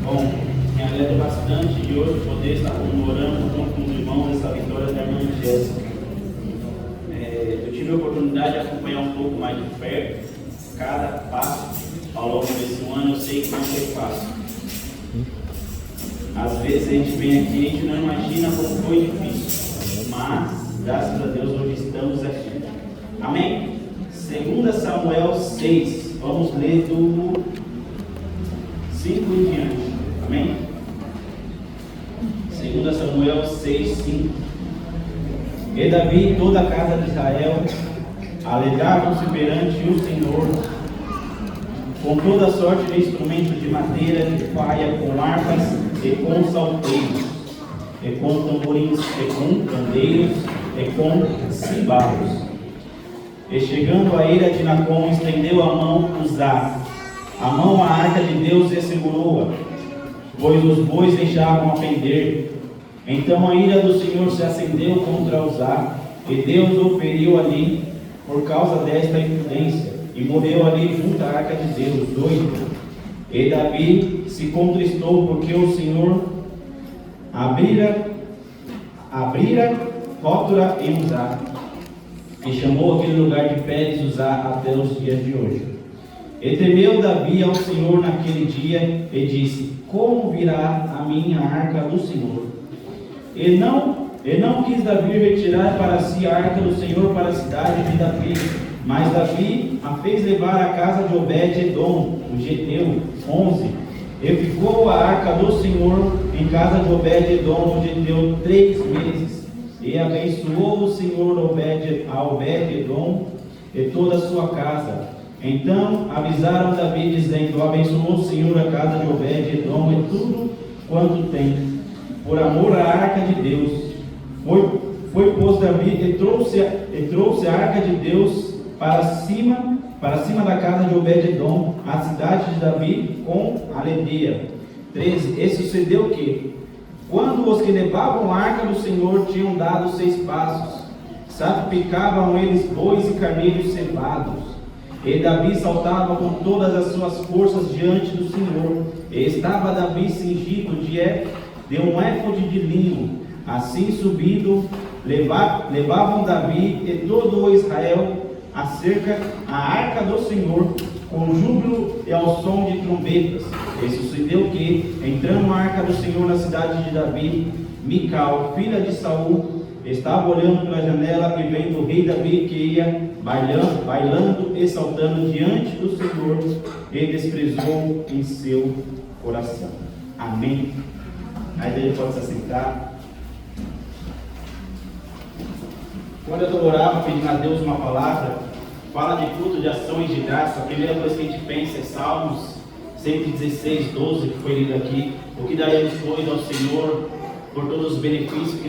Bom, me alegra bastante de hoje poder estar comemorando junto com os irmãos essa vitória da irmã Jéssica. Eu tive a oportunidade de acompanhar um pouco mais de perto cada passo ao longo desse ano. Eu sei que não foi fácil. Às vezes a gente vem aqui e a gente não imagina como foi difícil, mas graças a Deus hoje estamos aqui. Amém? 2 Samuel 6, vamos ler do 5 em diante. Amém? 2 Samuel 6, 5. E Davi e toda a casa de Israel alegravam-se perante o Senhor com toda sorte de instrumentos de madeira, de faia, com harpas e com salteiros, e com tamborins, e com pandeiros, e com cimbalos. E chegando a ira de Nacon, estendeu a mão Uzá, a mão à arca de Deus, e segurou-a, pois os bois deixavam a pender. Então a ira do Senhor se acendeu contra Uzá, e Deus o feriu ali por causa desta imprudência, e morreu ali junto à arca de Deus, doido. E Davi se contristou porque o Senhor abrira rótura em Uzá, e chamou aquele lugar de Pérez Uzá até os dias de hoje. E temeu Davi ao Senhor naquele dia, e disse: como virá a minha arca do Senhor? E não quis Davi retirar para si a arca do Senhor para a cidade de Davi, mas Davi a fez levar à casa de Obed-edom, o Geteu. 11. E ficou a arca do Senhor em casa de Obed-edom, o Geteu, 3 meses. E abençoou o Senhor a Obed-edom e toda a sua casa. Então avisaram Davi, dizendo: abençoou o Senhor a casa de Obed-edom e tudo quanto tem, por amor à arca de Deus. Foi pois Davi e trouxe a arca de Deus para cima da casa de Obed-edom, a cidade de Davi, com alegria. 13. E sucedeu que, quando os que levavam a arca do Senhor tinham dado 6 passos, sacrificavam eles bois e carneiros cevados. E Davi saltava com todas as suas forças diante do Senhor. E estava Davi cingido de um éfode de linho. Assim subindo, levavam Davi e todo o Israel acerca a arca do Senhor, com júbilo e ao som de trombetas. E sucedeu que, entrando a arca do Senhor na cidade de Davi, Mical, filha de Saul, estava olhando pela janela, e vendo o rei Davi que ia bailando e saltando diante do Senhor, e desprezou em seu coração. Amém. Aí ele pode se assentar. Quando eu orava pedindo a Deus uma palavra, fala de fruto de ações de graça. A primeira coisa que a gente pensa é Salmos 116, 12, que foi lido aqui. O que daremos, pois, ao Senhor por todos os benefícios que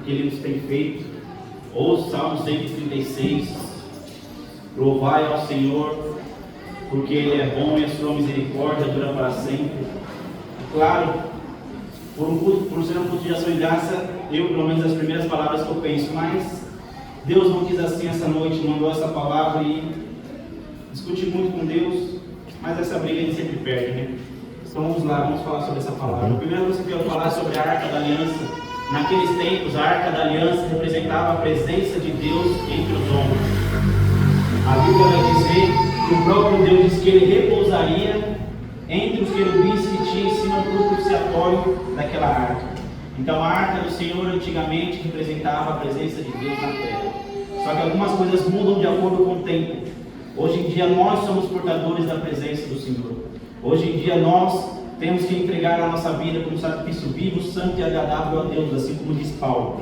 Ele nos tem feito? Ou Salmo 136, louvai ao Senhor, porque Ele é bom e a sua misericórdia dura para sempre. Claro, por ser um culto de ação de graça, pelo menos as primeiras palavras que eu penso, mas Deus não quis assim essa noite, mandou essa palavra e discuti muito com Deus, mas essa briga a gente sempre perde, né? Então vamos lá, vamos falar sobre essa palavra. Primeiro eu quero falar sobre a Arca da Aliança. Naqueles tempos, a Arca da Aliança representava a presença de Deus entre os homens. A Bíblia vai dizer que o próprio Deus disse que Ele repousaria entre os querubins que tinha em cima do propiciatório daquela arca. Então a Arca do Senhor antigamente representava a presença de Deus na terra. Só que algumas coisas mudam de acordo com o tempo. Hoje em dia nós somos portadores da presença do Senhor. Hoje em dia nós temos que entregar a nossa vida como sacrifício vivo, santo e agradável a Deus, assim como diz Paulo.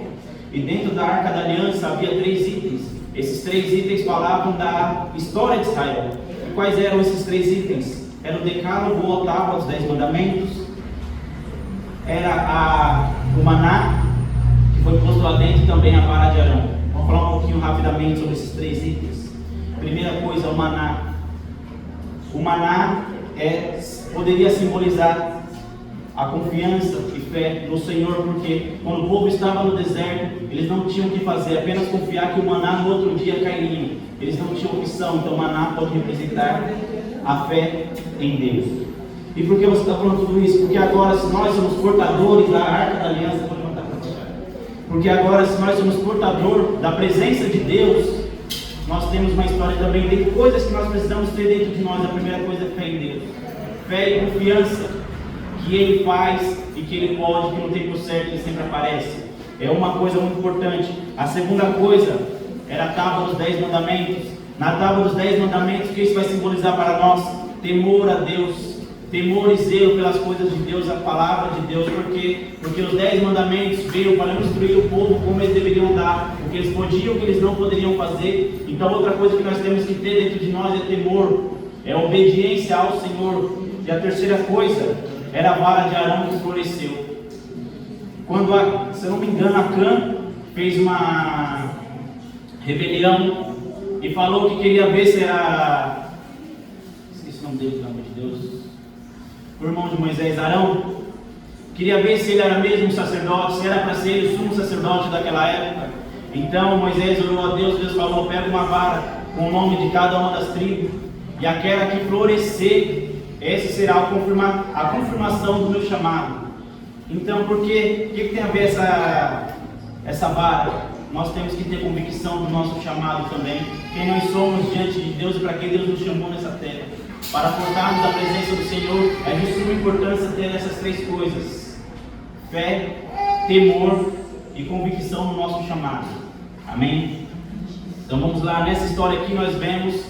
E dentro da Arca da Aliança havia 3 itens. Esses 3 itens falavam da história de Israel. E quais eram esses 3 itens? Era o decálogo ou tábua dos 10 mandamentos. Era o maná, que foi posto lá dentro, e também a vara de Arão. Vamos falar um pouquinho rapidamente sobre esses 3 itens. Primeira coisa, o maná. O maná poderia simbolizar a confiança e fé no Senhor, porque quando o povo estava no deserto, eles não tinham o que fazer, apenas confiar que o maná no outro dia cairia. Eles não tinham opção, então o maná pode representar a fé em Deus. E por que você está falando tudo isso? Porque agora, se nós somos portadores da Arca da Aliança, pode levantar para cá. Porque agora, se nós somos portadores da presença de Deus, nós temos uma história também de coisas que nós precisamos ter dentro de nós. A primeira coisa é fé em Deus. Fé e confiança que Ele faz e que Ele pode, que no tempo certo Ele sempre aparece. É uma coisa muito importante. A segunda coisa era a tábua dos 10 mandamentos. Na tábua dos 10 mandamentos, o que isso vai simbolizar para nós? Temor a Deus, temor e zelo pelas coisas de Deus, a palavra de Deus. Por quê? Porque os 10 mandamentos veio para instruir o povo como eles deveriam andar, o que eles podiam, o que eles não poderiam fazer. Então outra coisa que nós temos que ter dentro de nós é temor, é obediência ao Senhor. E a terceira coisa era a vara de Arão que floresceu. Quando, se eu não me engano, Acã fez uma rebelião e falou que queria ver se era... Esqueci o nome dele, pelo amor de Deus. O irmão de Moisés, Arão. Queria ver se ele era mesmo sacerdote, se era para ser ele o sumo sacerdote daquela época. Então Moisés orou a Deus, Deus falou: pega uma vara com o nome de cada uma das tribos, e aquela que florescer, essa será a confirmação do meu chamado. Então, por quê? O que tem a ver essa vara? Nós temos que ter convicção do nosso chamado também. Quem nós somos diante de Deus e para que Deus nos chamou nessa terra. Para portarmos a presença do Senhor, é de suma importância ter essas três coisas: fé, temor e convicção no nosso chamado. Amém? Então vamos lá, nessa história aqui nós vemos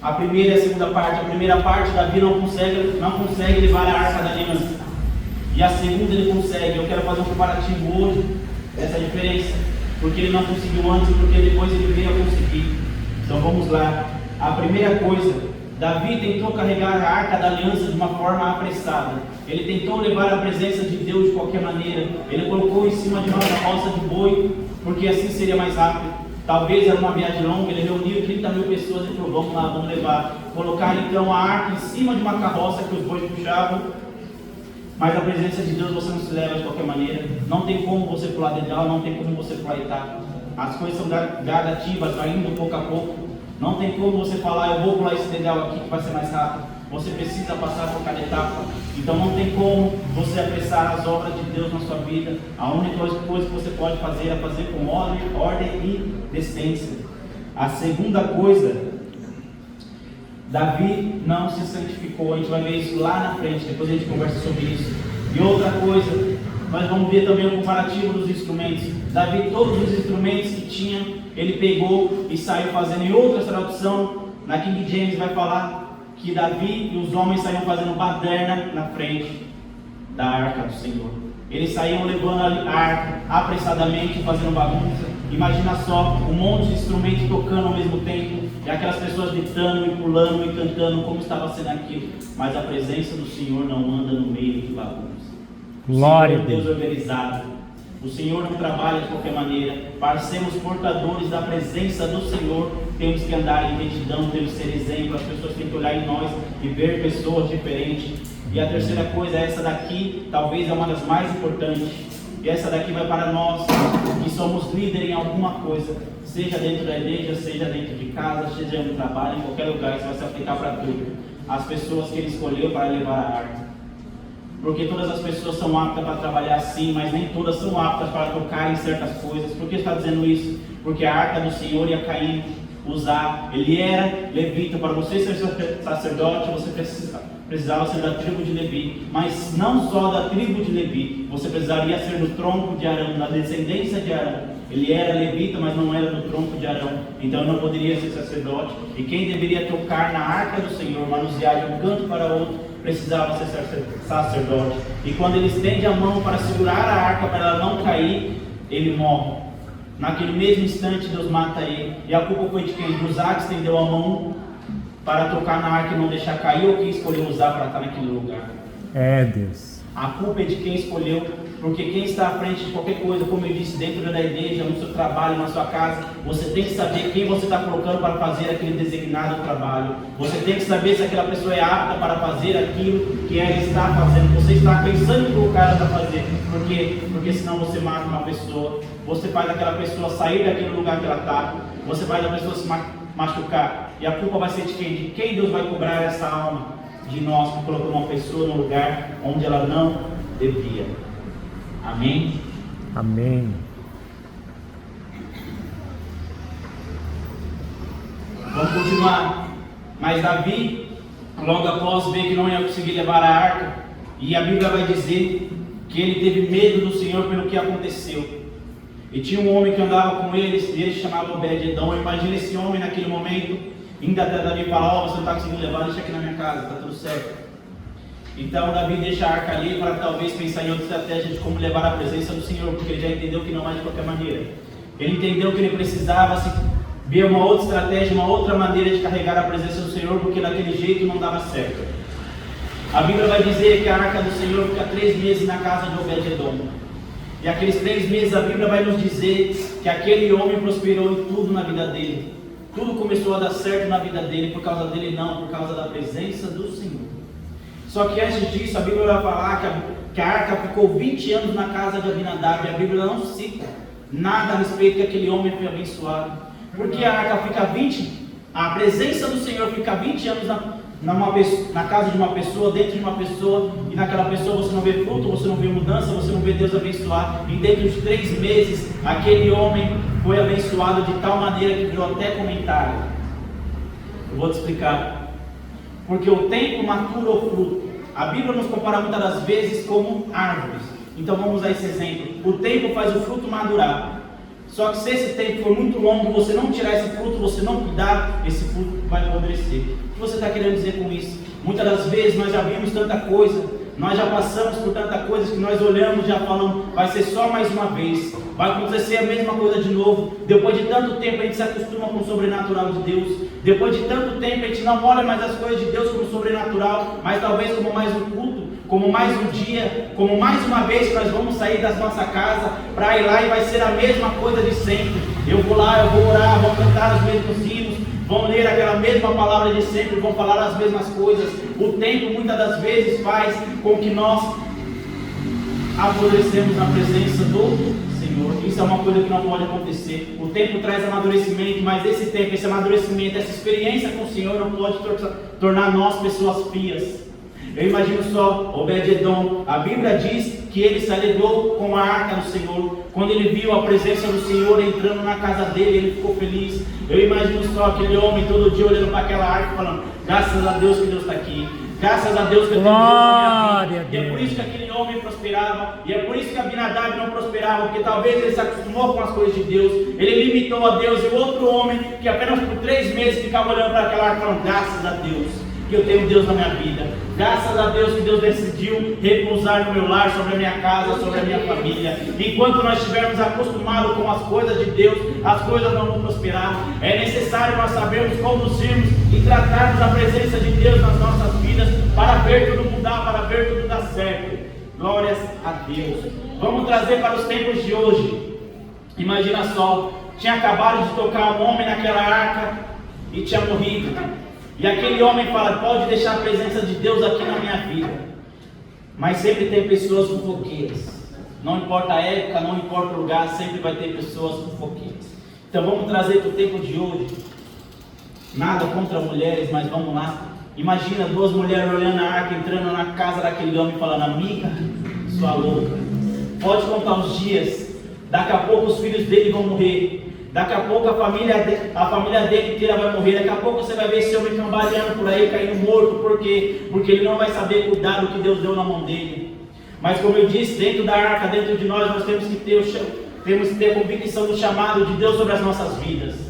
a primeira e a segunda parte. A primeira parte, Davi não consegue levar a Arca da Aliança. E a segunda ele consegue. Eu quero fazer um comparativo hoje dessa diferença, porque ele não conseguiu antes e porque depois ele veio a conseguir. Então vamos lá. A primeira coisa, Davi tentou carregar a Arca da Aliança de uma forma apressada. Ele tentou levar a presença de Deus de qualquer maneira. Ele colocou em cima de uma carroça de boi, porque assim seria mais rápido. Talvez era uma viagem longa. Ele reuniu 30 mil pessoas e falou: vamos lá, vamos levar. Colocar então a arca em cima de uma carroça que os bois puxavam. Mas a presença de Deus você não se leva de qualquer maneira. Não tem como você pular dedal, não tem como você pular etapa. As coisas são gradativas, vai indo pouco a pouco. Não tem como você falar: eu vou pular esse dedal aqui que vai ser mais rápido. Você precisa passar por cada etapa. Então não tem como você apressar as obras de Deus na sua vida. A única coisa que você pode fazer é fazer com ordem e decência. A segunda coisa, Davi não se santificou. A gente vai ver isso lá na frente, depois a gente conversa sobre isso. E outra coisa, nós vamos ver também o comparativo dos instrumentos. Davi, todos os instrumentos que tinha, ele pegou e saiu fazendo. Em outra tradução, na King James vai falar que Davi e os homens saíam fazendo baderna na frente da Arca do Senhor. Eles saíam levando a arca apressadamente, fazendo bagunça. Imagina só, um monte de instrumentos tocando ao mesmo tempo, e aquelas pessoas gritando e pulando e cantando, como estava sendo aquilo. Mas a presença do Senhor não anda no meio de bagunça. Glória a Deus organizado. O Senhor não trabalha de qualquer maneira. Para sermos portadores da presença do Senhor, temos que andar em retidão, temos que ser exemplo. As pessoas têm que olhar em nós e ver pessoas diferentes. E a terceira coisa, essa daqui, talvez é uma das mais importantes. E essa daqui vai para nós, que somos líderes em alguma coisa, seja dentro da igreja, seja dentro de casa, seja no trabalho, em qualquer lugar. Isso vai se aplicar para tudo. As pessoas que Ele escolheu para levar a arca. Porque todas as pessoas são aptas para trabalhar assim, mas nem todas são aptas para tocar em certas coisas. Por que está dizendo isso? Porque a arca do Senhor ia cair, usar. Ele era levita. Para você ser sacerdote, você precisava ser da tribo de Levi. Mas não só da tribo de Levi, você precisaria ser do tronco de Arão, da descendência de Arão. Ele era levita, mas não era do tronco de Arão. Então não poderia ser sacerdote. E quem deveria tocar na arca do Senhor, manusear de um canto para outro, precisava ser sacerdote. E quando ele estende a mão para segurar a arca para ela não cair, ele morre. Naquele mesmo instante Deus mata ele. E a culpa foi de quem? De Uzá, que estendeu a mão para tocar na arca e não deixar cair, ou quem escolheu Uzá para estar naquele lugar? É Deus. A culpa é de quem escolheu, porque quem está à frente de qualquer coisa, como eu disse, dentro da igreja, no seu trabalho, na sua casa, você tem que saber quem você está colocando para fazer aquele designado trabalho. Você tem que saber se aquela pessoa é apta para fazer aquilo que ela está fazendo. Você está pensando em colocar ela para fazer. Por quê? Porque senão você mata uma pessoa. Você faz aquela pessoa sair daquele lugar que ela está. Você faz a pessoa se machucar. E a culpa vai ser de quem? De quem Deus vai cobrar essa alma? de nós que colocou uma pessoa no lugar onde ela não devia. Amém? Amém. Vamos continuar. Mas Davi, logo após ver que não ia conseguir levar a arca, e a Bíblia vai dizer que ele teve medo do Senhor pelo que aconteceu. E tinha um homem que andava com eles, e ele chamava Obed-Edom. Imagina esse homem naquele momento, indo até Davi e falar: você não está conseguindo levar, deixa aqui na minha casa, está tudo certo. Então Davi deixa a arca ali para talvez pensar em outra estratégia de como levar a presença do Senhor, porque ele já entendeu que não é de qualquer maneira. Ele entendeu que ele precisava ver uma outra estratégia, uma outra maneira de carregar a presença do Senhor, porque daquele jeito não dava certo. A Bíblia vai dizer que a arca do Senhor fica 3 meses na casa de Obed-Edom. E aqueles 3 meses a Bíblia vai nos dizer que aquele homem prosperou em tudo na vida dele. Tudo começou a dar certo na vida dele, por causa dele não, por causa da presença do Senhor. Só que antes disso a Bíblia vai falar que a arca ficou 20 anos na casa de Abinadab. E a Bíblia não cita nada a respeito que aquele homem foi abençoado. Porque a arca fica a presença do Senhor fica 20 anos na casa de uma pessoa, dentro de uma pessoa, e naquela pessoa você não vê fruto, você não vê mudança, você não vê Deus abençoar. E dentro de 3 meses, aquele homem foi abençoado de tal maneira que virou até comentário. Eu vou te explicar. Porque o tempo matura o fruto. A Bíblia nos compara muitas das vezes como árvores. Então vamos usar esse exemplo. O tempo faz o fruto madurar. Só que se esse tempo for muito longo, você não tirar esse fruto, você não cuidar, esse fruto vai apodrecer. O que você está querendo dizer com isso? Muitas das vezes nós já vimos tanta coisa, nós já passamos por tanta coisa que nós olhamos e já falamos: vai ser só mais uma vez, vai acontecer a mesma coisa de novo. Depois de tanto tempo a gente se acostuma com o sobrenatural de Deus. Depois de tanto tempo a gente não olha mais as coisas de Deus como sobrenatural, mas talvez como mais um culto, como mais um dia, como mais uma vez que nós vamos sair da nossa casa para ir lá e vai ser a mesma coisa de sempre. Eu vou lá, eu vou orar, vou cantar os mesmos hinos, vão ler aquela mesma palavra de sempre, vão falar as mesmas coisas. O tempo muitas das vezes faz com que nós apodrecemos na presença do Senhor. Isso é uma coisa que não pode acontecer. O tempo traz amadurecimento, mas esse tempo, esse amadurecimento, essa experiência com o Senhor não pode tornar nós pessoas pias. Eu imagino só Obed-Edom. A Bíblia diz que ele se alegrou com a arca do Senhor. Quando ele viu a presença do Senhor entrando na casa dele, ele ficou feliz. Eu imagino só aquele homem todo dia olhando para aquela arca e falando: graças a Deus que Deus está aqui. Graças a Deus que eu tenho Deus na minha vida. E é por isso que aquele homem prosperava. E é por isso que Abinadab não prosperava. Porque talvez ele se acostumou com as coisas de Deus. Ele limitou a Deus. E o outro homem que apenas por 3 meses ficava olhando para aquela arca falando: graças a Deus que eu tenho Deus na minha vida. Graças a Deus que Deus decidiu repousar no meu lar, sobre a minha casa, sobre a minha família. Enquanto nós estivermos acostumados com as coisas de Deus, as coisas não vão prosperar. É necessário nós sabermos conduzirmos e tratarmos a presença de Deus nas nossas vidas, para ver tudo mudar, para ver tudo dar certo. Glórias a Deus. Vamos trazer para os tempos de hoje. Imagina só, tinha acabado de tocar um homem naquela arca e tinha morrido. E aquele homem fala: pode deixar a presença de Deus aqui na minha vida. Mas sempre tem pessoas fofoqueiras. Não importa a época, não importa o lugar, sempre vai ter pessoas fofoqueiras. Então vamos trazer para o tempo de hoje. Nada contra mulheres, mas vamos lá. Imagina 2 mulheres olhando a arca, entrando na casa daquele homem e falando: amiga, sua louca, pode contar os dias. Daqui a pouco os filhos dele vão morrer. Daqui a pouco a família dele inteira vai morrer. Daqui a pouco você vai ver esse homem cambaleando por aí, caindo morto. Por quê? Porque ele não vai saber cuidar do que Deus deu na mão dele. Mas como eu disse, dentro da arca, dentro de nós temos que ter a convicção do chamado de Deus sobre as nossas vidas.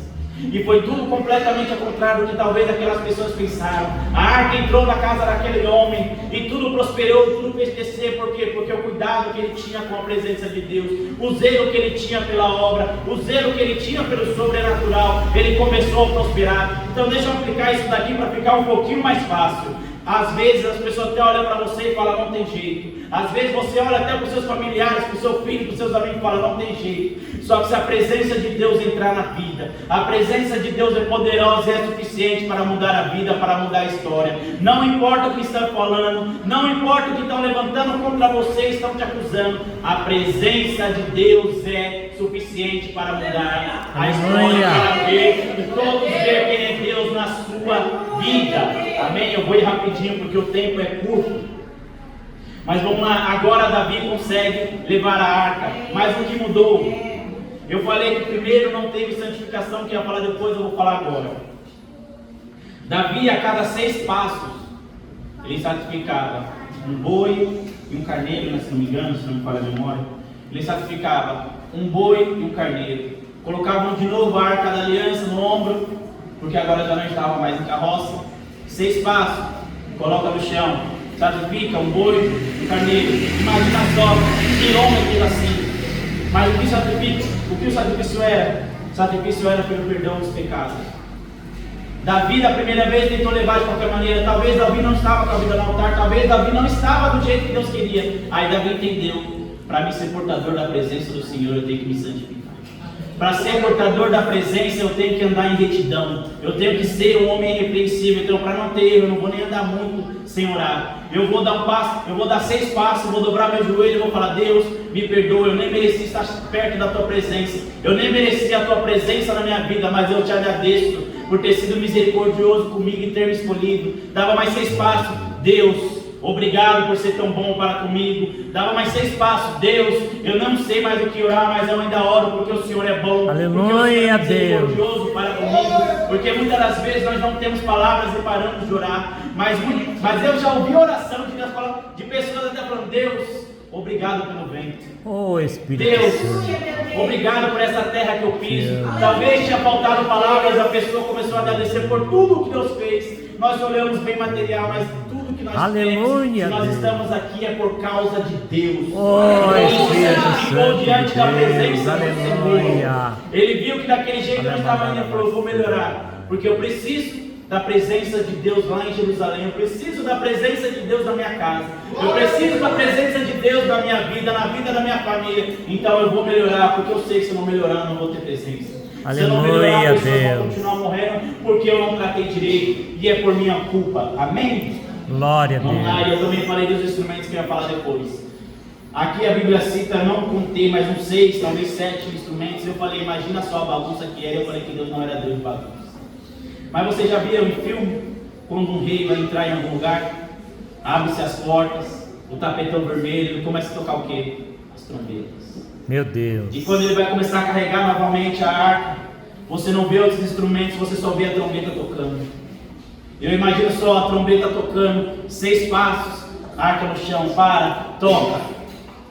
E foi tudo completamente ao contrário do que talvez aquelas pessoas pensaram. A arca entrou na casa daquele homem e tudo prosperou, tudo fez crescer. Por quê? Porque o cuidado que ele tinha com a presença de Deus, o zelo que ele tinha pela obra, o zelo que ele tinha pelo sobrenatural, ele começou a prosperar. Então deixa eu aplicar isso daqui para ficar um pouquinho mais fácil. Às vezes as pessoas até olham para você e falam: não tem jeito. Às vezes você olha até para os seus familiares, para o seu filho, para os seus amigos e fala: não tem jeito. Só que se a presença de Deus entrar na vida, a presença de Deus é poderosa e é suficiente para mudar a vida, para mudar a história. Não importa o que estão falando, não importa o que estão levantando contra você, estão te acusando. A presença de Deus é suficiente para mudar a história, para ver e todos ver quem é Deus na sua vida. Amém? Eu vou ir rapidinho porque o tempo é curto. Mas vamos lá, agora Davi consegue levar a arca. Mas o que mudou? Eu falei que primeiro não teve santificação, que ia falar depois, eu vou falar agora. Davi, a cada 6 passos, ele sacrificava um boi e um carneiro, né, se não me engano, se não me falha a memória. Ele sacrificava um boi e um carneiro. Colocavam de novo a arca da aliança no ombro, porque agora já não estava mais em carroça. 6 passos, coloca no chão, sacrifica um boi e um carneiro. Imagina só, que honra aquilo assim. Mas o que o sacrifício era? O sacrifício era pelo perdão dos pecados. Davi, da primeira vez, tentou levar de qualquer maneira. Talvez Davi não estava com a vida no altar, talvez Davi não estava do jeito que Deus queria. Aí Davi entendeu: para mim ser portador da presença do Senhor, eu tenho que me santificar. Para ser portador da presença, eu tenho que andar em retidão. Eu tenho que ser um homem irrepreensível. Então, para não ter erro, eu não vou nem andar muito sem orar. Eu vou dar um passo, eu vou dar 6 passos, vou dobrar meu joelho e vou falar: Deus, me perdoa, eu nem mereci estar perto da tua presença. Eu nem mereci a tua presença na minha vida, mas eu te agradeço por ter sido misericordioso comigo e ter me escolhido. Dava mais 6 passos: Deus, obrigado por ser tão bom para comigo. Dava mais 6 passos: Deus, eu não sei mais o que orar, mas eu ainda oro porque o Senhor é bom. Aleluia, porque o Senhor é misericordioso para comigo. Porque muitas das vezes nós não temos palavras e paramos de orar. Mas eu já ouvi oração de pessoas até falando: Deus, obrigado pelo vento. Oh, Espírito Deus, Santo. obrigado por essa terra que eu piso. Talvez tinha faltado palavras, a pessoa começou a agradecer por tudo que Deus fez. Nós olhamos bem material, mas tudo que nós Aleluia, temos, nós Deus. estamos aqui é por causa de Deus. Oh, Espírito Ficou Santo diante da de presença Deus. do Senhor. Aleluia. Ele viu que daquele jeito não estava indo e falou: vou melhorar, porque eu preciso da presença de Deus lá em Jerusalém. Eu preciso da presença de Deus na minha casa. Eu preciso da presença de Deus na minha vida, na vida da minha família. Então eu vou melhorar, porque eu sei que se eu não melhorar, eu não vou ter presença. Aleluia, se eu não melhorar, as pessoas Deus. vão continuar morrendo, porque eu não tratei direito, e é por minha culpa. Amém? Glória a Vamos lá, e Deus. eu também falei dos instrumentos que eu ia falar depois. Aqui a Bíblia cita, não contei, mas uns 6, talvez 7 instrumentos. Eu falei: imagina só a bagunça que era. Eu falei que Deus não era Deus de bagunça. Mas você já viu em filme, quando um rei vai entrar em algum lugar, abre-se as portas, o tapetão vermelho, ele começa a tocar o quê? As trombetas. Meu Deus. E quando ele vai começar a carregar novamente a arca, você não vê outros instrumentos, você só vê a trombeta tocando. Eu imagino só a trombeta tocando, 6 passos, arca no chão, toca.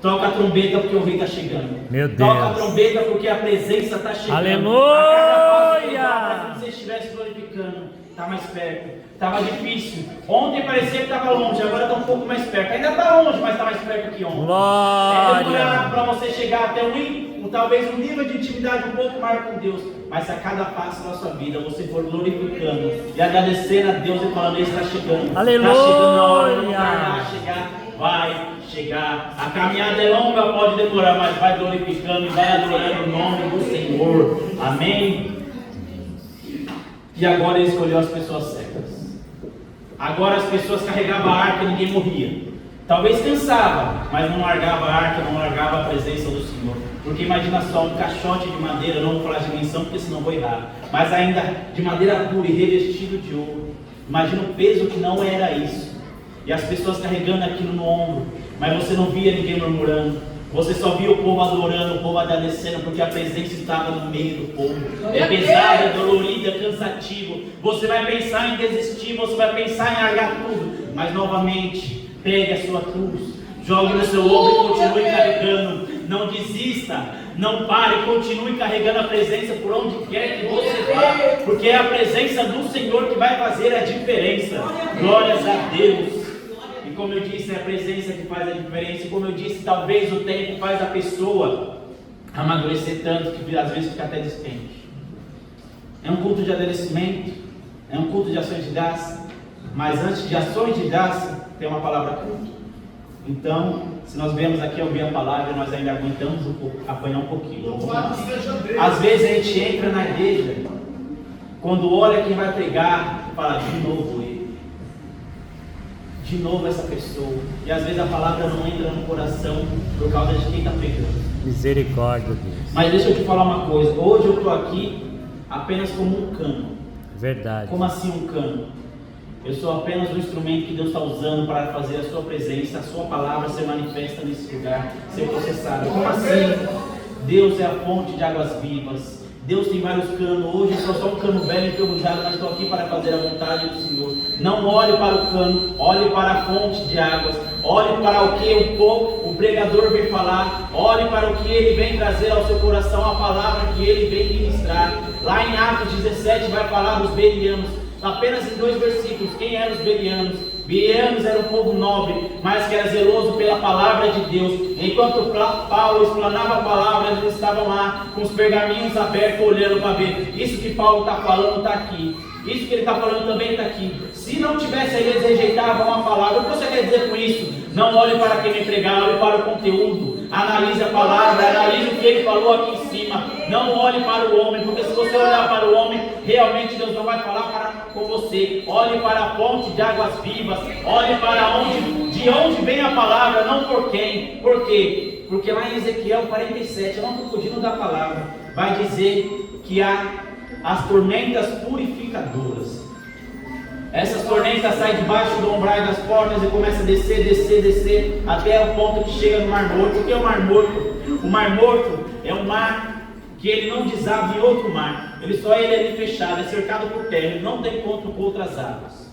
Toca a trombeta porque o rei está chegando. Meu Deus. Toca a trombeta porque a presença está chegando. Aleluia! Como se você estivesse glorificando. Está mais perto. Estava difícil. Ontem parecia que estava longe, agora está um pouco mais perto. Ainda está longe, mas está mais perto que ontem. Glória! Para você chegar até talvez um nível de intimidade um pouco maior com Deus. Mas se a cada passo da sua vida você for glorificando e agradecendo a Deus e falando: Ele está chegando. Aleluia! Está chegando a hora, não vai chegar. Vai chegar. A caminhada é longa, pode demorar, mas vai glorificando e vai adorando o nome do Senhor. Amém? E agora ele escolheu as pessoas certas. Agora as pessoas carregavam a arca e ninguém morria. Talvez cansava, mas não largava a arca, não largava a presença do Senhor. Porque imagina só, um caixote de madeira, não vou falar de dimensão porque senão vou errar, mas ainda de madeira pura e revestido de ouro. Imagina o peso que não era isso. E as pessoas carregando aquilo no ombro, mas você não via ninguém murmurando. Você só via o povo adorando, o povo agradecendo, porque a presença estava no meio do povo. É pesado, é dolorido, é cansativo. Você vai pensar em desistir, você vai pensar em largar tudo. Mas novamente, pegue a sua cruz, jogue no seu ombro e continue carregando. Não desista, não pare, continue carregando a presença por onde quer que você vá. Porque é a presença do Senhor que vai fazer a diferença. Glórias a Deus. Como eu disse, é a presença que faz a diferença. Como eu disse, talvez o tempo faz a pessoa amadurecer tanto que às vezes fica até distante. É um culto de agradecimento, é um culto de ações de graça, mas antes de ações de graça tem uma palavra culto. Então, se nós viemos aqui ouvir a palavra, nós ainda aguentamos apanhar um pouquinho. Às vezes a gente entra na igreja, quando olha quem vai pregar, fala: de novo ele. De novo essa pessoa. E às vezes a palavra não entra no coração por causa de quem está pregando. Misericórdia, Deus. Mas deixa eu te falar uma coisa. Hoje eu estou aqui apenas como um cano. Verdade. Como assim um cano? Eu sou apenas um instrumento que Deus está usando para fazer a sua presença, a sua palavra ser manifesta nesse lugar, ser processada. Como assim? Deus é a fonte de águas vivas. Deus tem vários canos. Hoje eu sou só um cano velho e enferrujado, mas estou aqui para fazer a vontade do Senhor. Não olhe para o cano, olhe para a fonte de águas. Olhe para o que o pregador vem falar. Olhe para o que ele vem trazer ao seu coração, a palavra que ele vem ministrar. Lá em Atos 17 vai falar dos bereanos. Apenas em 2 versículos. Quem eram os bereanos? Bereanos era um povo nobre, mas que era zeloso pela palavra de Deus. Enquanto Paulo explanava a palavra, eles estavam lá com os pergaminhos abertos, olhando para ver. Isso que Paulo está falando está aqui. Isso que ele está falando também está aqui. Se não tivesse aí, eles rejeitavam a palavra. O que você quer dizer com isso? Não olhe para quem vem pregar, olhe para o conteúdo. Analise a palavra, analise o que ele falou aqui em cima. Não olhe para o homem, porque se você olhar para o homem, realmente Deus não vai falar com você. Olhe para a fonte de águas vivas. Olhe para de onde vem a palavra, não por quem. Por quê? Porque lá em Ezequiel 47, eu não estou fugindo da palavra, vai dizer que há as tormentas purificadoras. Essas tormentas saem debaixo do umbral das portas e começam a descer, até o ponto que chega no Mar Morto. O que é o Mar Morto? O Mar Morto é um mar que ele não desaba em outro mar. Ele é ali fechado, é cercado por terra, ele não tem encontro com outras águas.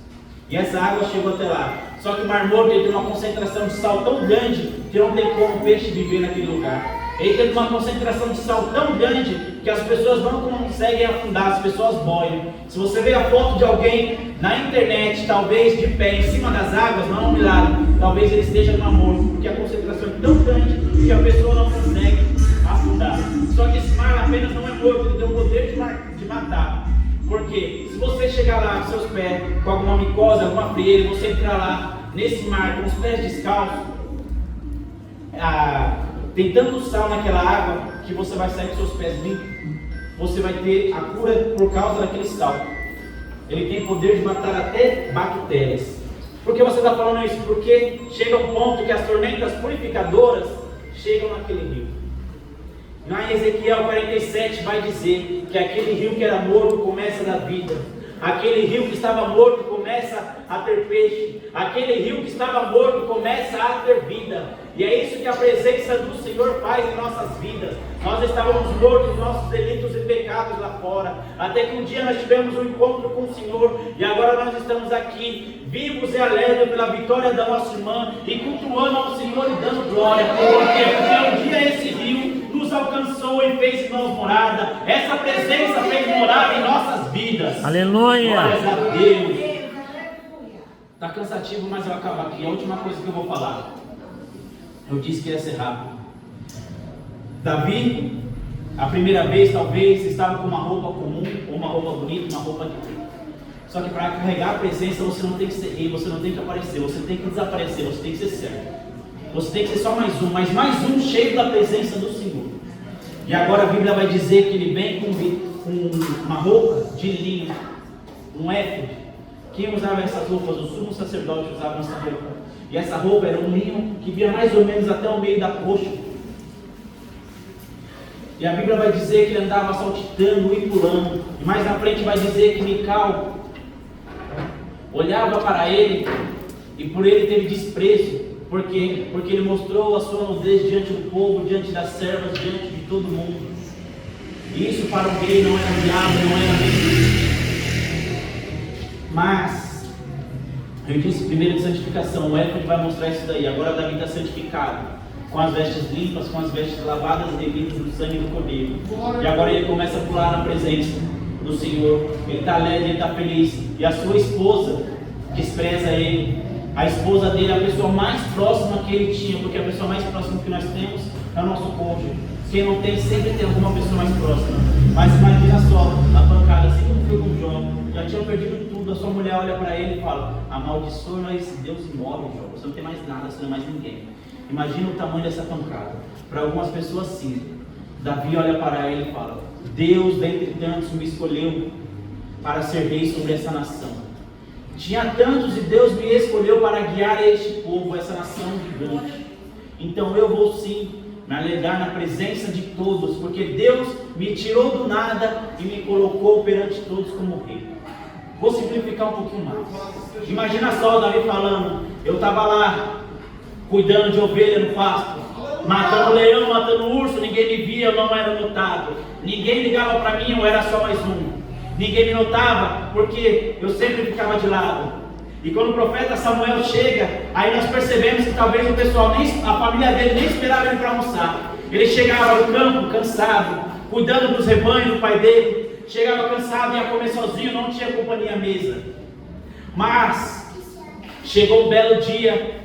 E essa água chegou até lá. Só que o Mar Morto ele tem uma concentração de sal tão grande que não tem como o peixe viver naquele lugar. Ele tem uma concentração de sal tão grande que as pessoas não conseguem afundar, as pessoas boiam. Se você vê a foto de alguém na internet, talvez de pé em cima das águas, não é um milagre, talvez ele esteja no Mar Morto, porque a concentração é tão grande que a pessoa não consegue afundar. Só que esse mar apenas não é morto, ele tem o poder de matar. Porque se você chegar lá com seus pés, com alguma micose, alguma frieira, você entrar lá nesse mar com os pés descalços, tem tanto sal naquela água que você vai sair com seus pés limpos. Você vai ter a cura por causa daquele sal. Ele tem poder de matar até bactérias. Por que você está falando isso? Porque chega um ponto que as tormentas purificadoras chegam naquele rio. Lá em Ezequiel 47 vai dizer que aquele rio que era morto começa a dar vida. Aquele rio que estava morto começa a ter peixe. Aquele rio que estava morto começa a ter vida. E é isso que a presença do Senhor faz em nossas vidas. Nós estávamos mortos em nossos delitos e pecados lá fora. Até que um dia nós tivemos um encontro com o Senhor. E agora nós estamos aqui, vivos e alegres pela vitória da nossa irmã. E cultuando ao Senhor e dando glória. Porque um dia esse rio nos alcançou e fez em nós morada. Essa presença fez morada em nossas vidas. Aleluia! Glórias a Deus. Está cansativo, mas eu acabo aqui. A última coisa que eu vou falar. Eu disse que ia ser rápido. Davi, a primeira vez talvez, estava com uma roupa comum, ou uma roupa bonita, uma roupa de rei. Só que para carregar a presença você não tem que ser rei, você não tem que aparecer, você tem que desaparecer, você tem que ser servo. Você tem que ser só mais um, mas mais um cheio da presença do Senhor. E agora a Bíblia vai dizer que ele vem com uma roupa de linho, um éfode. Quem usava essas roupas? O sumo sacerdote usava essa roupa. E essa roupa era um linho que vinha mais ou menos até o meio da coxa. E a Bíblia vai dizer que ele andava saltitando e pulando. E mais na frente vai dizer que Mical olhava para ele e por ele teve desprezo. Por quê? Porque ele mostrou a sua nudez diante do povo, diante das servas, diante de todo mundo. E isso para um rei não era viável, não era bem. Mas eu disse primeiro de santificação, o éfode vai mostrar isso daí. Agora Davi está santificado, com as vestes limpas, com as vestes lavadas e remidas no sangue do Cordeiro. E agora ele começa a pular na presença do Senhor. Ele está alegre, ele está feliz. E a sua esposa despreza ele. A esposa dele é a pessoa mais próxima que ele tinha, porque a pessoa mais próxima que nós temos é o nosso cônjuge. Quem não tem, sempre tem alguma pessoa mais próxima. Mas imagina só, a pancada, assim como foi com Jó, já tinham perdido tudo, a sua mulher olha para ele e fala: amaldiçoa esse Deus e morre, Jó, você não tem mais nada, você não é mais ninguém. Imagina o tamanho dessa pancada. Para algumas pessoas sim. Davi olha para ele e fala: Deus dentre tantos me escolheu para ser rei sobre essa nação. Tinha tantos e Deus me escolheu para guiar este povo, essa nação gigante. Então eu vou sim me alegrar na presença de todos, porque Deus me tirou do nada e me colocou perante todos como rei. Vou simplificar um pouquinho mais. Imagina só o Davi falando, eu estava lá, cuidando de ovelha no pasto, matando leão, matando urso, ninguém me via, eu não era notado. Ninguém ligava para mim, eu era só mais um. Ninguém me notava, porque eu sempre ficava de lado. E quando o profeta Samuel chega, aí nós percebemos que talvez o pessoal, a família dele nem esperava ele para almoçar. Ele chegava no campo, cansado, cuidando dos rebanhos do pai dele. Chegava cansado e ia comer sozinho, não tinha companhia à mesa. Mas chegou um belo dia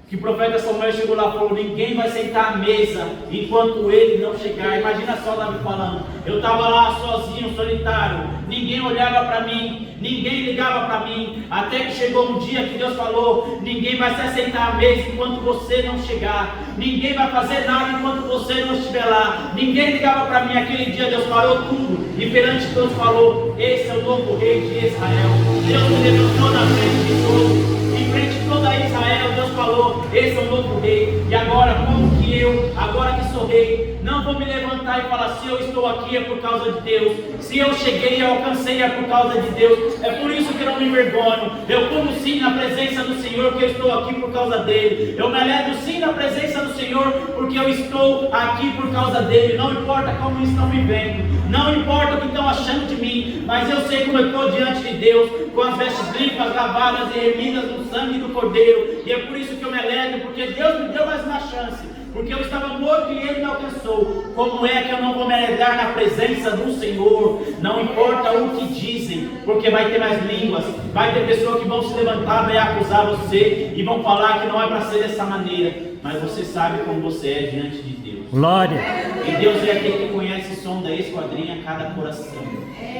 que o profeta Samuel chegou lá e falou: ninguém vai sentar à mesa enquanto ele não chegar. Imagina só Davi falando, eu estava lá sozinho, solitário, ninguém olhava para mim, ninguém ligava para mim, até que chegou um dia que Deus falou: ninguém vai se sentar à mesa enquanto você não chegar, ninguém vai fazer nada enquanto você não estiver lá. Ninguém ligava para mim. Aquele dia Deus parou tudo e perante Deus falou: esse é o novo rei de Israel. Deus me levantou na frente de todos, em frente de toda Israel. Deus falou: esse é o novo rei. E agora, como que eu, agora que sou rei, não vou me levantar e falar: se eu estou aqui é por causa de Deus, se eu cheguei e alcancei é por causa de Deus. É por isso que eu não me envergonho. Eu como sim na presença do Senhor, porque eu estou aqui por causa dele. Eu me alegro sim na presença do Senhor, porque eu estou aqui por causa dele. Não importa como estão me vendo, não importa o que estão achando de mim, mas eu sei como eu estou diante de Deus, com as vestes limpas, lavadas e remidas no sangue do Cordeiro. E é por isso que eu me alegro, porque Deus me deu mais uma chance, porque eu estava morto e Ele me alcançou. Como é que eu não vou me alegrar na presença do Senhor? Não importa o que dizem, porque vai ter mais línguas, vai ter pessoas que vão se levantar e acusar você, e vão falar que não é para ser dessa maneira, mas você sabe como você é diante de Deus. Glória. E Deus é aquele que conhece e sonda e esquadrinha cada coração.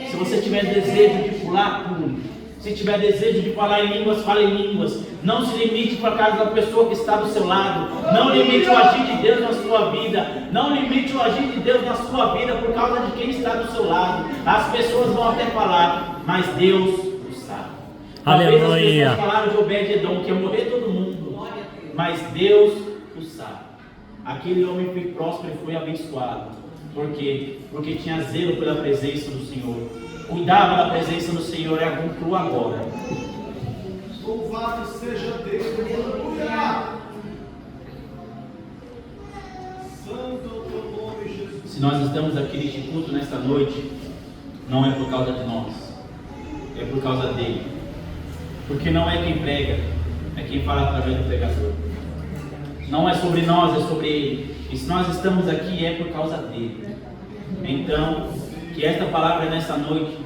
Se você tiver desejo de pular, pule. Se tiver desejo de falar em línguas, fale em línguas. Não se limite por causa da pessoa que está do seu lado. Não limite o agir de Deus na sua vida. Não limite o agir de Deus na sua vida por causa de quem está do seu lado. As pessoas vão até falar, mas Deus o sabe. Talvez as pessoas falaram de Obed-Edom, que ia morrer todo mundo, mas Deus o sabe. Aquele homem foi próspero e foi abençoado. Por quê? Porque tinha zelo pela presença do Senhor. Cuidava da presença do Senhor. É algo cru agora. Louvado seja Deus. Aleluia. Santo é o teu nome, Jesus. Se nós estamos aqui neste culto nesta noite, não é por causa de nós, é por causa dele. Porque não é quem prega, é quem fala através do pregador. Não é sobre nós, é sobre ele. E se nós estamos aqui é por causa dele. Então, que esta palavra nessa noite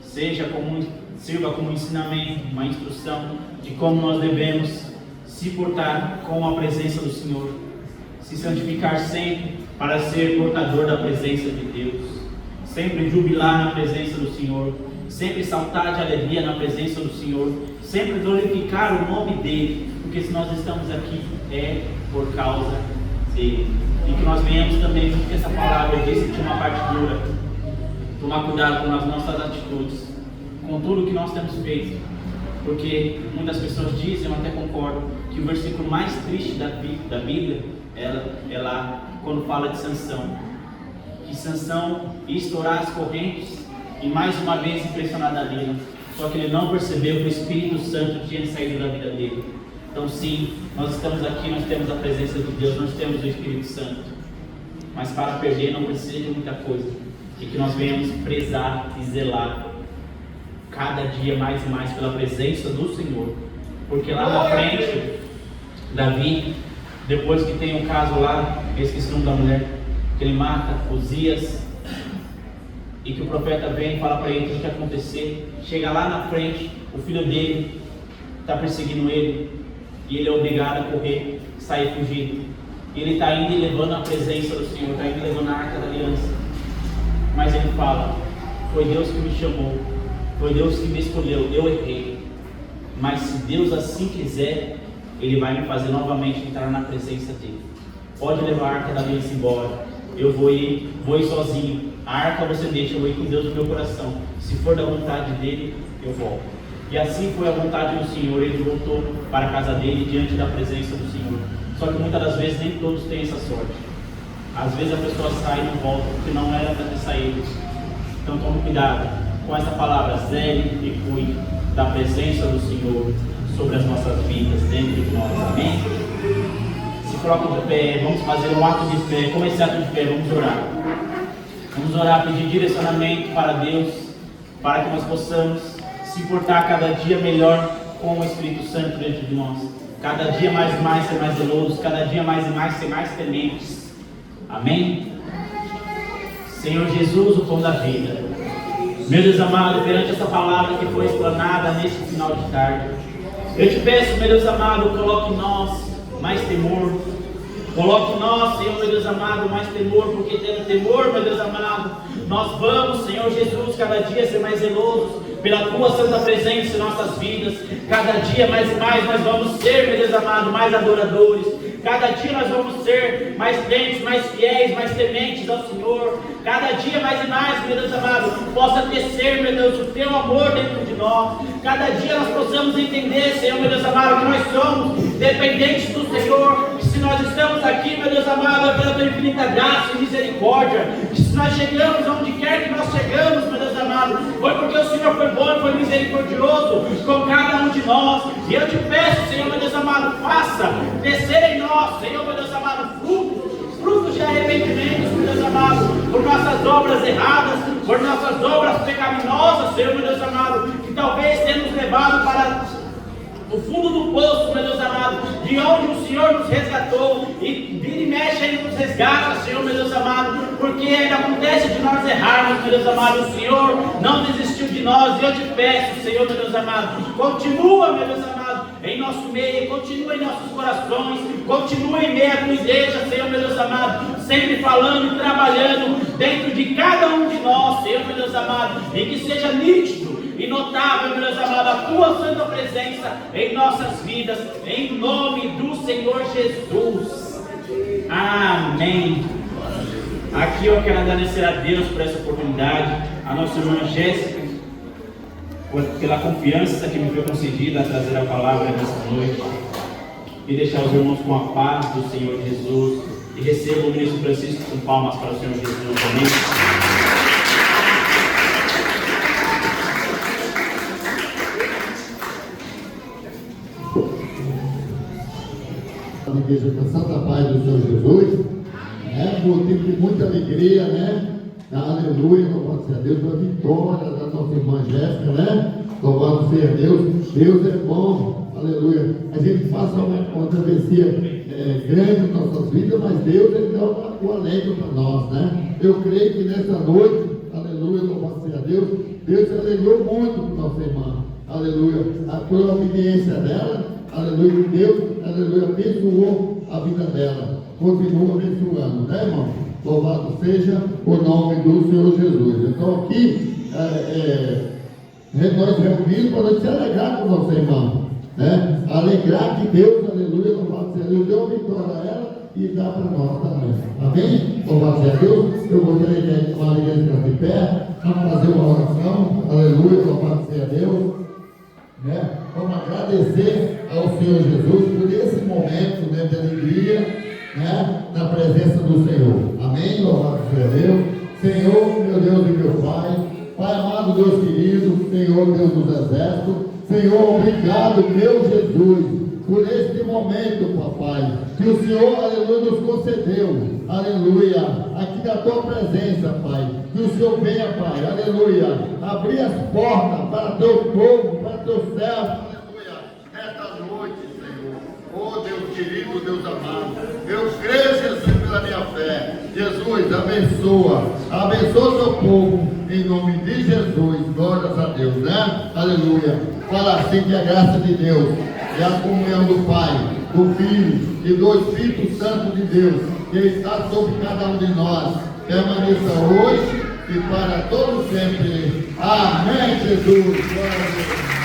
sirva como ensinamento, uma instrução de como nós devemos se portar com a presença do Senhor, se santificar sempre para ser portador da presença de Deus, sempre jubilar na presença do Senhor, sempre saltar de alegria na presença do Senhor, sempre glorificar o nome dele, porque se nós estamos aqui é por causa dele. E que nós venhamos também, porque essa palavra disse que tinha uma parte dura, tomar cuidado com as nossas atitudes, com tudo que nós temos feito, porque muitas pessoas dizem, eu até concordo, que o versículo mais triste da Bíblia é lá quando fala de Sansão, que Sansão ia estourar as correntes e mais uma vez impressionar Dalila, só que ele não percebeu que o Espírito Santo tinha saído da vida dele. Então sim, nós estamos aqui, nós temos a presença de Deus, nós temos o Espírito Santo, mas para perder não precisa de muita coisa, e que nós venhamos prezar e zelar cada dia mais e mais pela presença do Senhor, porque lá na frente, Davi, depois que tem um caso lá, eu esqueci o nome da mulher, que ele mata Uzias, e que o profeta vem e fala para ele o que acontecer. Chega lá na frente, o filho dele está perseguindo ele, e ele é obrigado a correr, sair fugindo. Ele está indo e levando a presença do Senhor, está indo levando a arca da aliança. Mas ele fala: foi Deus que me chamou, foi Deus que me escolheu, eu errei. Mas se Deus assim quiser, Ele vai me fazer novamente entrar na presença dEle. Pode levar a arca da aliança embora, eu vou ir sozinho. A arca você deixa, eu vou ir com Deus no meu coração. Se for da vontade dEle, eu volto. E assim foi a vontade do Senhor, ele voltou para a casa dele diante da presença do Senhor. Só que muitas das vezes nem todos têm essa sorte. Às vezes a pessoa sai e não volta, porque não era para ter saído. Então tome cuidado com essa palavra, zele e cuide da presença do Senhor sobre as nossas vidas, dentro de nós. Amém? Se coloca de pé, vamos fazer um ato de fé. Como esse ato de fé, vamos orar. Vamos orar, pedir direcionamento para Deus, para que nós possamos se portar cada dia melhor com o Espírito Santo dentro de nós. Cada dia mais ser mais zelosos, cada dia mais ser mais tementes. Amém? Senhor Jesus, o pão da vida. Meu Deus amado, perante essa palavra que foi explanada neste final de tarde, eu te peço, meu Deus amado, coloque em nós mais temor. Coloque em nós, Senhor, meu Deus amado, mais temor, porque tendo temor, meu Deus amado, nós vamos, Senhor Jesus, cada dia ser mais zelosos pela Tua santa presença em nossas vidas. Cada dia mais e mais nós vamos ser, meu Deus amado, mais adoradores. Cada dia nós vamos ser mais crentes, mais fiéis, mais tementes ao Senhor. Cada dia mais e mais, meu Deus amado, possa tecer, meu Deus, o Teu amor dentro de nós. Cada dia nós possamos entender, Senhor, meu Deus amado, que nós somos dependentes do Senhor. Que se nós estamos aqui, meu Deus amado, é pela Tua infinita graça e misericórdia. Que se nós chegamos aonde quer que nós chegamos, meu Deus amado, foi porque o Senhor foi bom e foi misericordioso com cada um de nós. E eu te peço, Senhor, meu Deus amado, faça descer em nós, Senhor, meu Deus amado, frutos de arrependimento, meu Deus amado, por nossas obras erradas, por nossas obras pecaminosas, Senhor, meu Deus amado, que talvez tenha nos levado para o fundo do poço, meu Deus amado, de onde o Senhor nos resgatou, e vira e mexe, Ele nos resgata, Senhor, meu Deus amado, porque ainda acontece de nós errarmos, meu Deus amado. O Senhor não desistiu de nós, e eu te peço, Senhor, meu Deus amado, continua, meu Deus amado, em nosso meio, continua em nossos corações, continua em meio à tua igreja, Senhor, meu Deus amado, sempre falando e trabalhando dentro de cada um de nós, Senhor, meu Deus amado, e que seja nítido e notável, meu Deus amado, a tua santa presença em nossas vidas, em nome do Senhor Jesus. Amém. Aqui eu quero agradecer a Deus por essa oportunidade, a nossa irmã Jéssica, pela confiança que me foi concedida a trazer a palavra nesta noite, e deixar os irmãos com a paz do Senhor Jesus, e receba o ministro Francisco com palmas para o Senhor Jesus. Amém. A igreja com a santa paz do Senhor Jesus, né? Motivo de muita alegria, né? Aleluia, louvado seja Deus pela vitória da nossa irmã Jéssica, né? Louvado seja Deus, Deus é bom, aleluia. A gente passa uma travessia grande em nossas vidas, mas Deus Ele dá o alegre para nós, né? Eu creio que nessa noite, aleluia, louvado seja Deus, Deus se alegrou muito com nossa irmã, aleluia, pela obediência dela, aleluia, Deus, aleluia, abençoou a vida dela, continua abençoando, né, irmão? Louvado seja o nome do Senhor Jesus. Então aqui, nós reunimos para nós se alegrar com nossa irmã, né? Alegrar que Deus, aleluia, louvado seja Deus, deu a vitória a ela e dá para nós também. Amém? Louvado seja Deus. Eu gostaria de tomar a igreja de pé, vamos fazer uma oração, aleluia, louvado seja Deus, né? Vamos agradecer ao Senhor Jesus por esse momento, né, de alegria, né, na presença do Senhor. Amém? Louvado seja Deus. Senhor, meu Deus e meu Pai, Pai amado, Deus querido, Senhor, Deus dos exércitos, Senhor, obrigado, meu Jesus, por este momento, papai, que o Senhor, aleluia, nos concedeu, aleluia, aqui da tua presença, Pai, que o Senhor venha, Pai, aleluia, abrir as portas para teu povo, para teu servo, aleluia, esta noite, Senhor, oh Deus querido, Deus amado, eu creio, Jesus, pela minha fé, Jesus, abençoa teu povo, em nome de Jesus, glórias a Deus, né, aleluia, fala assim que a graça de Deus, e a comunhão do Pai, do Filho e do Espírito Santo de Deus, que está sobre cada um de nós, permaneça hoje e para todo sempre. Amém, Jesus. Glória a Deus.